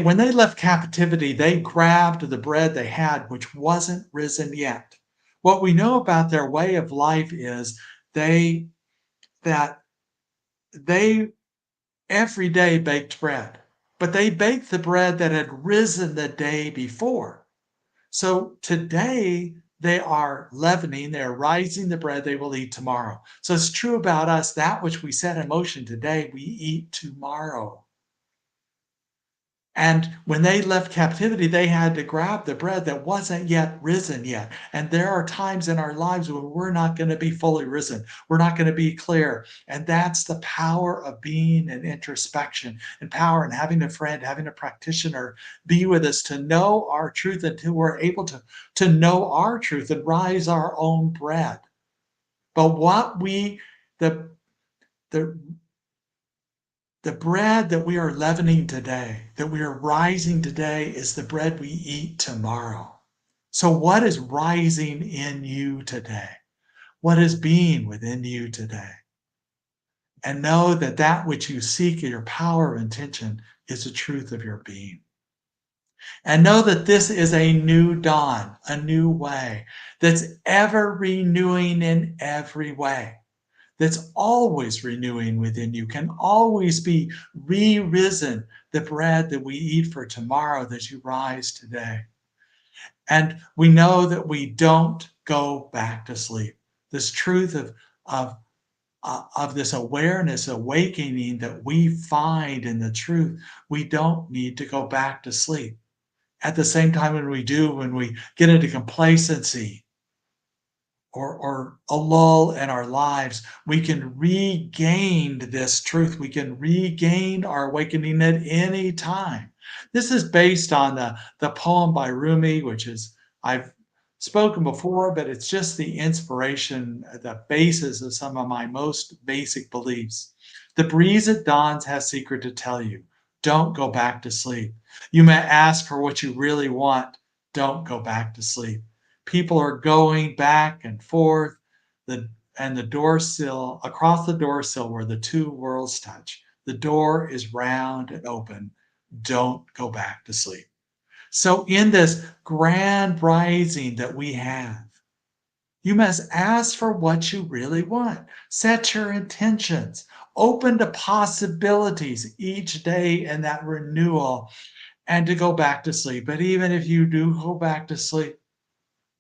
when they left captivity, they grabbed the bread they had, which wasn't risen yet. What we know about their way of life is they every day baked bread, but they baked the bread that had risen the day before. So today they are leavening, they're rising the bread they will eat tomorrow. So it's true about us, that which we set in motion today, we eat tomorrow. And when they left captivity, they had to grab the bread that wasn't yet risen yet. And there are times in our lives when we're not going to be fully risen. We're not going to be clear. And that's the power of being in introspection, and power in having a friend, having a practitioner be with us to know our truth until we're able to know our truth and rise our own bread. But what the bread that we are leavening today, that we are rising today, is the bread we eat tomorrow. So what is rising in you today? What is being within you today? And know that that which you seek in your power of intention is the truth of your being. And know that this is a new dawn, a new way that's ever renewing in every way, that's always renewing within you, can always be re-risen, the bread that we eat for tomorrow, that you rise today. And we know that we don't go back to sleep. This truth of this awareness, awakening that we find in the truth, we don't need to go back to sleep. At the same time, when we get into complacency, or a lull in our lives, we can regain this truth. We can regain our awakening at any time. This is based on the poem by Rumi, which is I've spoken before, but it's just the inspiration, the basis of some of my most basic beliefs. The breeze at dawn has secret to tell you. Don't go back to sleep. You may ask for what you really want. Don't go back to sleep. People are going back and forth, and the door sill, across the door sill where the two worlds touch. The door is round and open. Don't go back to sleep. So in this grand rising that we have, you must ask for what you really want. Set your intentions. Open to possibilities each day in that renewal and to go back to sleep. But even if you do go back to sleep,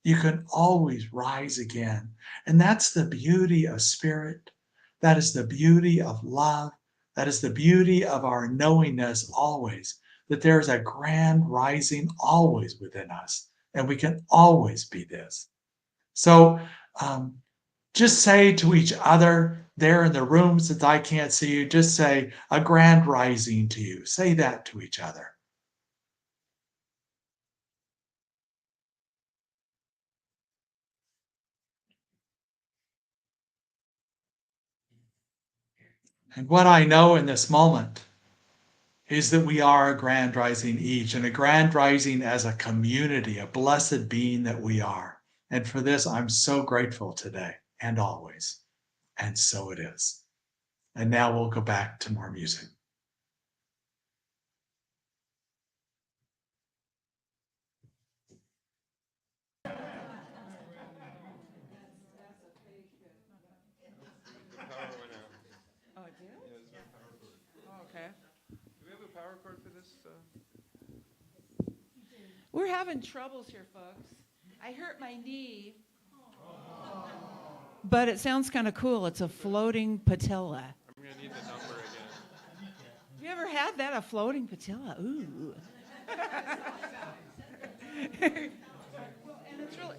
you can always rise again. And that's the beauty of spirit. That is the beauty of love. That is the beauty of our knowingness always, that there is a grand rising always within us, and we can always be this. So just say to each other there in the room, since I can't see you, just say a grand rising to you. Say that to each other. And what I know in this moment is that we are a grand rising each, and a grand rising as a community, a blessed being that we are. And for this, I'm so grateful today and always. And so it is. And now we'll go back to more music. We're having troubles here, folks. I hurt my knee, but it sounds kind of cool. It's a floating patella. I'm going to need the number again. Have you ever had that, a floating patella? Ooh. And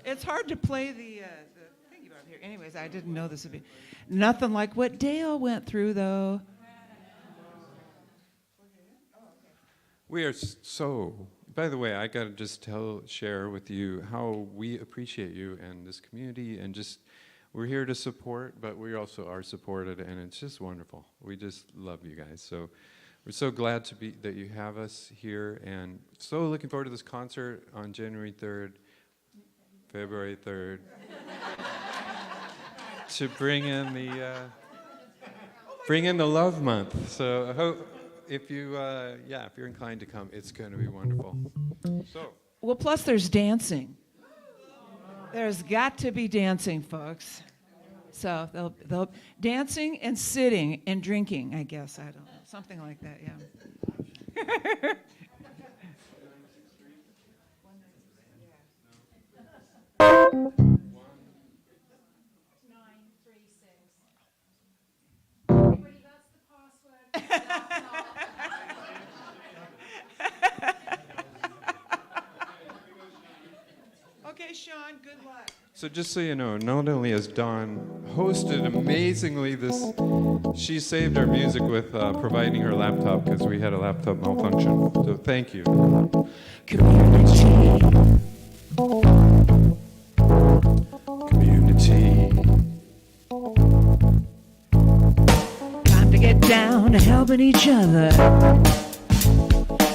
it's hard to play the thingy about here. Anyways, I didn't know this would be nothing like what Dale went through, though. We are so, by the way, I got to just share with you how we appreciate you and this community, and just, we're here to support, but we also are supported, and it's just wonderful. We just love you guys. So we're so glad that you have us here, and so looking forward to this concert on January 3rd, February 3rd, to bring in the love month. So I hope, if you're inclined to come, it's going to be wonderful. So. Well, plus there's dancing. There's got to be dancing, folks. So they'll dancing and sitting and drinking, I guess. I don't know. Something like that, yeah. Okay, Sean, good luck. So just so you know, not only has Dawn hosted amazingly she saved our music with providing her laptop, because we had a laptop malfunction. So thank you. Community. Time to get down to helping each other.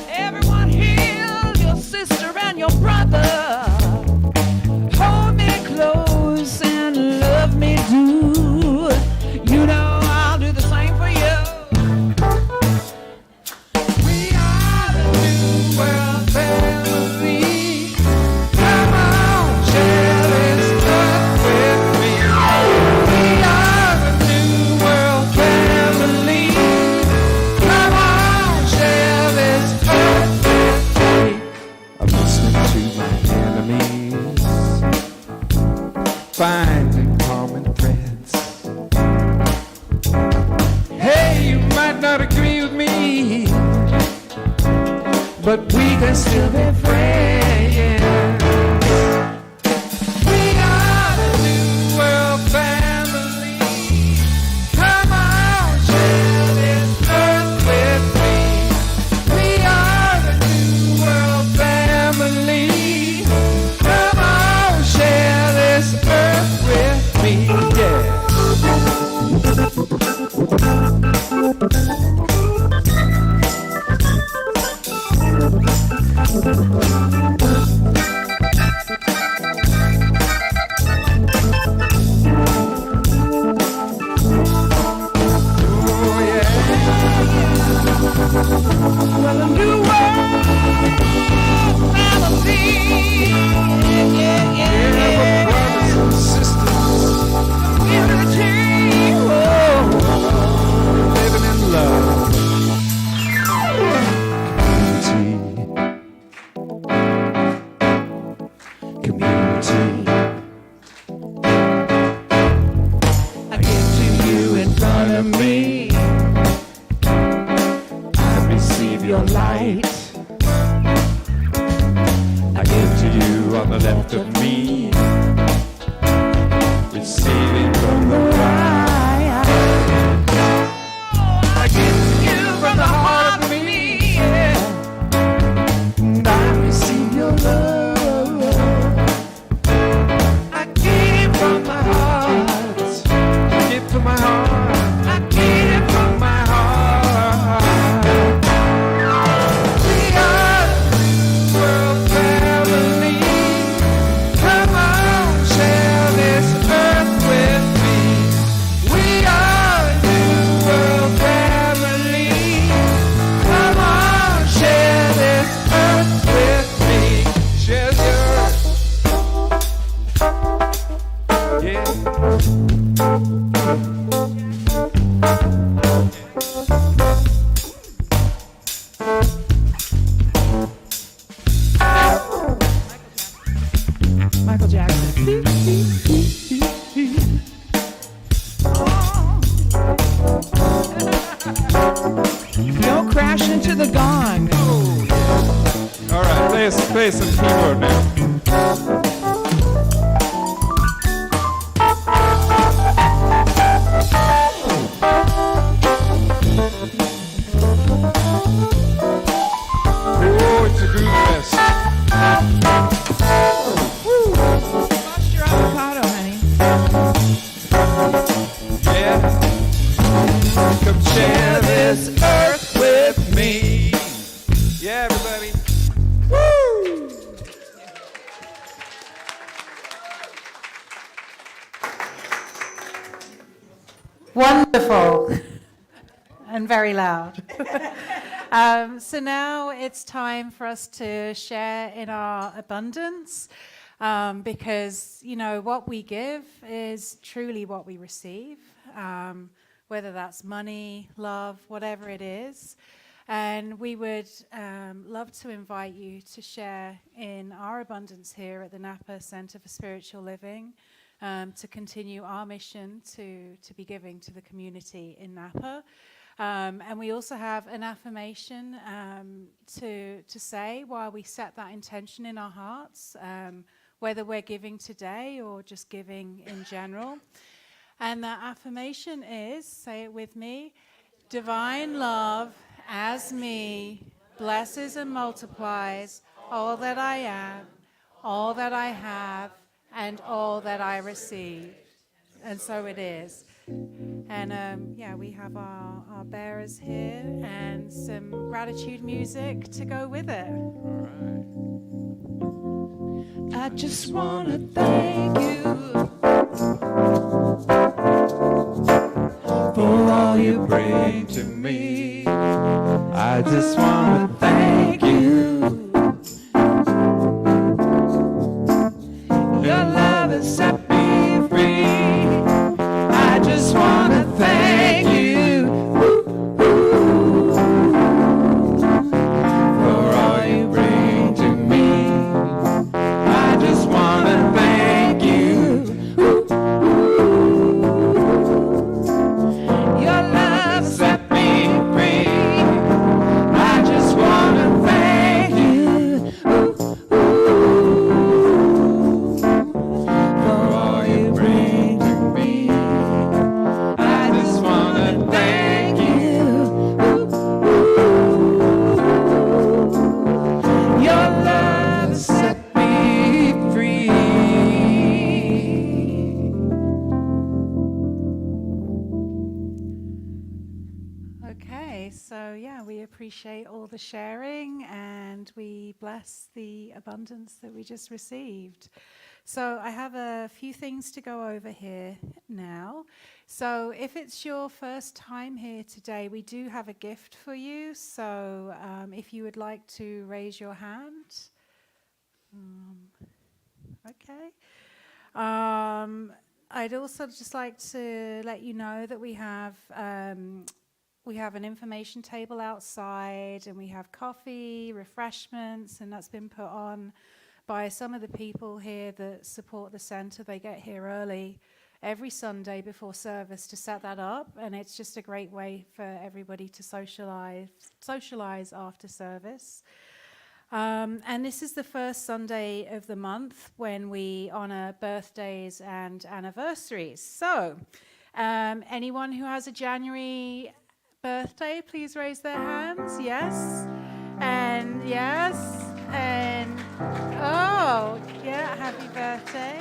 Everyone heal your sister and your brother. Hold me close and love me do. You know I'll do the same for you. We are the new world family. Come on, share this earth with me. We are the new world family. Come on, share this earth with me. I'm listening to my enemies, finding common threads. Hey, you might not agree with me, but we can still be friends. We are the new world family. Come on, share this earth with me. We are the new world family. Come on, share Well, a new world melody. Yeah, brothers and sisters, unity, living in love. Community. I give to you in front of me. Receive your light. I give to you on the left of me, receiving from the right. I give to you from the heart of me, yeah. And I receive your love. I give from my heart. I give from my heart. I give from my heart. Michael Jackson. Don't crash into the gong. All right, play some keyboard now. Oh, it's a groove fest. Lost your avocado, honey. Yeah. Come share this earth with me. Yeah, everybody. Woo! Wonderful. And very loud. So now it's time for us to share in our abundance, because, you know, what we give is truly what we receive, whether that's money, love, whatever it is. And we would love to invite you to share in our abundance here at the Napa Center for Spiritual Living, to continue our mission to be giving to the community in Napa. And we also have an affirmation to say while we set that intention in our hearts, whether we're giving today or just giving in general. And that affirmation is, say it with me, divine love as me blesses and multiplies all that I am, all that I have, and all that I receive. And so it is. And yeah, we have our bearers here and some gratitude music to go with it. All right. I just want to thank you For all you bring to me, I just want to thank you. Your love has set me free. I just want to thank you. For all you bring to me, I just want to thank you. Your love set me free. I just want to thank appreciate all the sharing, and we bless the abundance that we just received. So I have a few things to go over here now. So if it's your first time here today, we do have a gift for you. So if you would like to raise your hand. Okay. I'd also just like to let you know that we have an information table outside, and we have coffee, refreshments, and that's been put on by some of the people here that support the center. They get here early every Sunday before service to set that up, and it's just a great way for everybody to socialize after service. And this is the first Sunday of the month when we honor birthdays and anniversaries. So, anyone who has a January birthday, please raise their hands. Yes. And yes. And oh, yeah, happy birthday.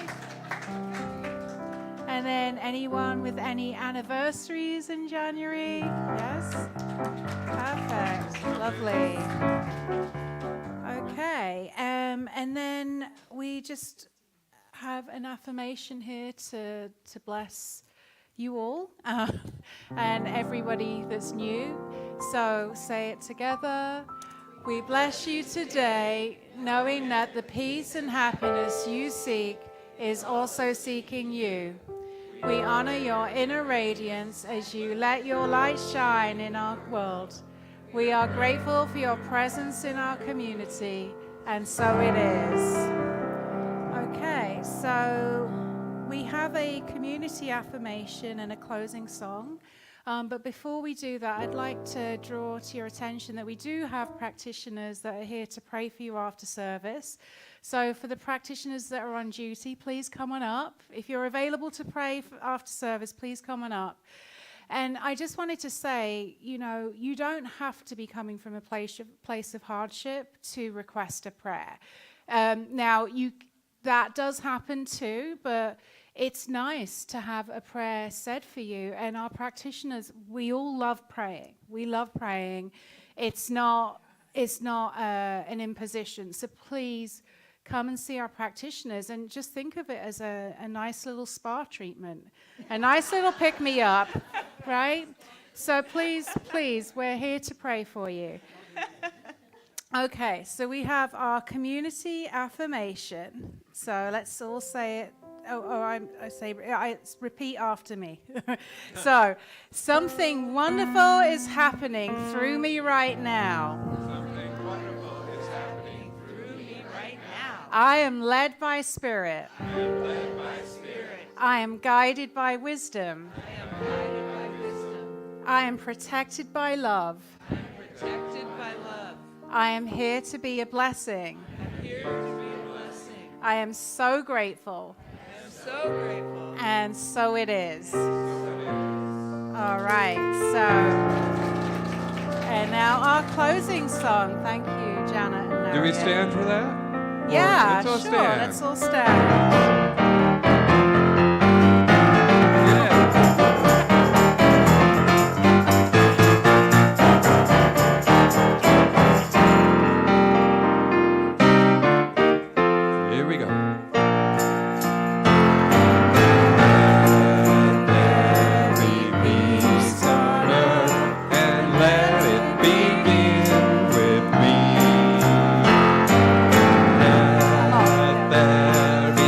And then anyone with any anniversaries in January? Yes. Perfect. Lovely. Okay, and then we just have an affirmation here to bless you all and everybody that's new. So say it together. We bless you today, knowing that the peace and happiness you seek is also seeking you. We honor your inner radiance as you let your light shine in our world. We are grateful for your presence in our community, and so it is. Okay, so we have a community affirmation and a closing song. But before we do that, I'd like to draw to your attention that we do have practitioners that are here to pray for you after service. So for the practitioners that are on duty, please come on up. If you're available to pray after service, please come on up. And I just wanted to say, you know, you don't have to be coming from a place of hardship to request a prayer. Now, that does happen too, but it's nice to have a prayer said for you. And our practitioners, we all love praying. We love praying. It's not an imposition. So please come and see our practitioners, and just think of it as a nice little spa treatment, a nice little pick-me-up, right? So please, we're here to pray for you. Okay, so we have our community affirmation. So let's all say it. Repeat after me. So, something wonderful is happening through me right now. I am led by Spirit. I am guided by wisdom. I am protected by love. I am here to be a blessing. I am so grateful. And so it is. All right. So, and now our closing song. Thank you, Janet and Narayan. Do we stand for that? Yeah, let's all sure. stand. Let's all stand. Here we go. Let there be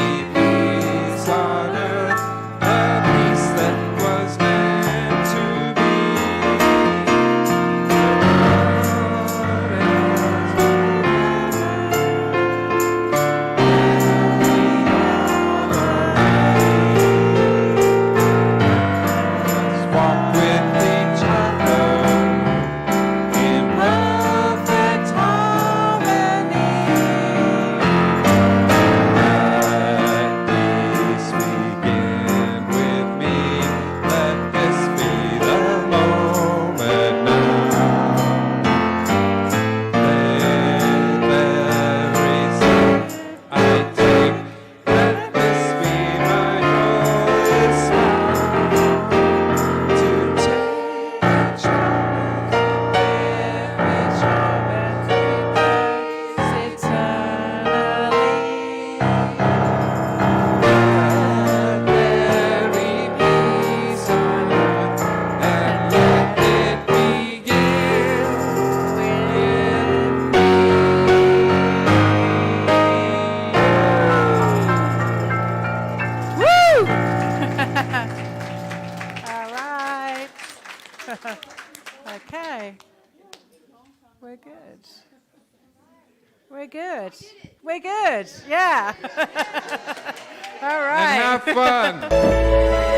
We're good. We're good. We're good. Yeah. All right. And have fun.